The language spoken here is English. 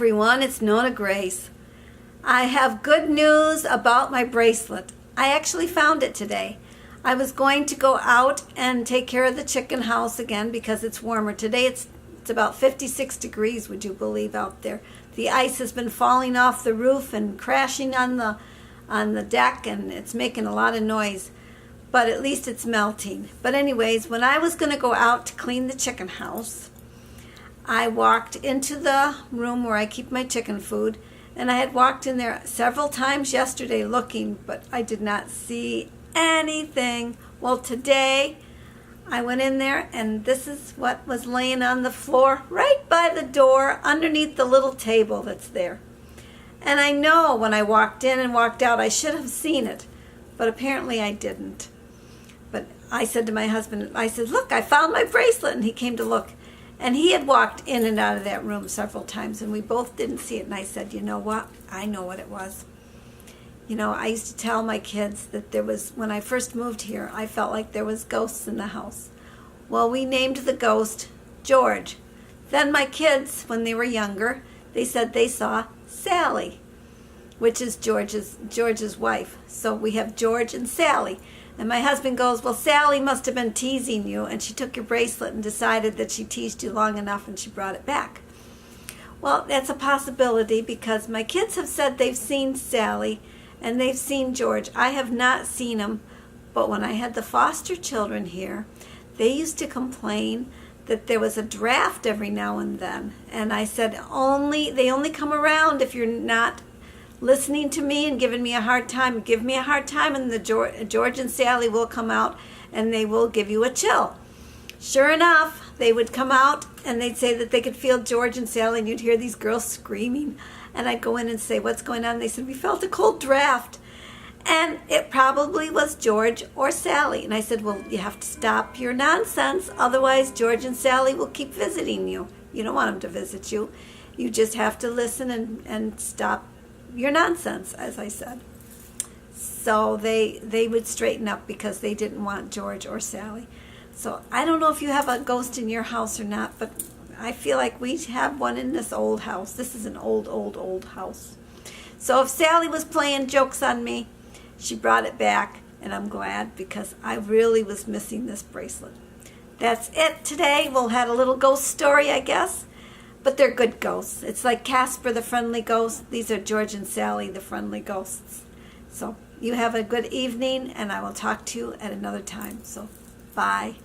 everyone, it's NonnaGrace. I have good news about my bracelet. I actually found it today. I was going to go out and take care of the chicken house again because it's warmer. Today it's about 56 degrees, would you believe, out there. The ice has been falling off the roof and crashing on the deck, and it's making a lot of noise. But at least it's melting. But anyways, when I was going to go out to clean the chicken house, I walked into the room where I keep my chicken food, and I had walked in there several times yesterday looking, but I did not see anything. Well, today I went in there, and this is what was laying on the floor right by the door underneath the little table that's there. And I know when I walked in and walked out I should have seen it, but apparently I didn't. But I said to my husband, I said, "Look, I found my bracelet," and he came to look. And he had walked in and out of that room several times, and we both didn't see it. And I said, "You know what? I know what it was." You know, I used to tell my kids that when I first moved here, I felt like there was ghosts in the house. Well, we named the ghost George. Then my kids, when they were younger, they said they saw Sally, which is George's wife. So we have George and Sally. And my husband goes, "Well, Sally must have been teasing you, and she took your bracelet and decided that she teased you long enough and she brought it back." Well, that's a possibility because my kids have said they've seen Sally and they've seen George. I have not seen them, but when I had the foster children here, they used to complain that there was a draft every now and then. And I said, they only come around if you're not listening to me and giving me a hard time. Give me a hard time, and the George and Sally will come out and they will give you a chill. Sure enough, they would come out and they'd say that they could feel George and Sally, and you'd hear these girls screaming. And I'd go in and say, "What's going on?" They said, "We felt a cold draft." And it probably was George or Sally. And I said, "Well, you have to stop your nonsense. Otherwise, George and Sally will keep visiting you. You don't want them to visit you. You just have to listen and stop your nonsense," as I said. So they would straighten up because they didn't want George or Sally. So I don't know if you have a ghost in your house or not, but I feel like we have one in this old house. This is an old house. So if Sally was playing jokes on me, she brought it back, and I'm glad because I really was missing this bracelet. That's it today. We'll have a little ghost story, I guess. But they're good ghosts. It's like Casper the friendly ghost. These are George and Sally, the friendly ghosts. So you have a good evening, and I will talk to you at another time. So bye.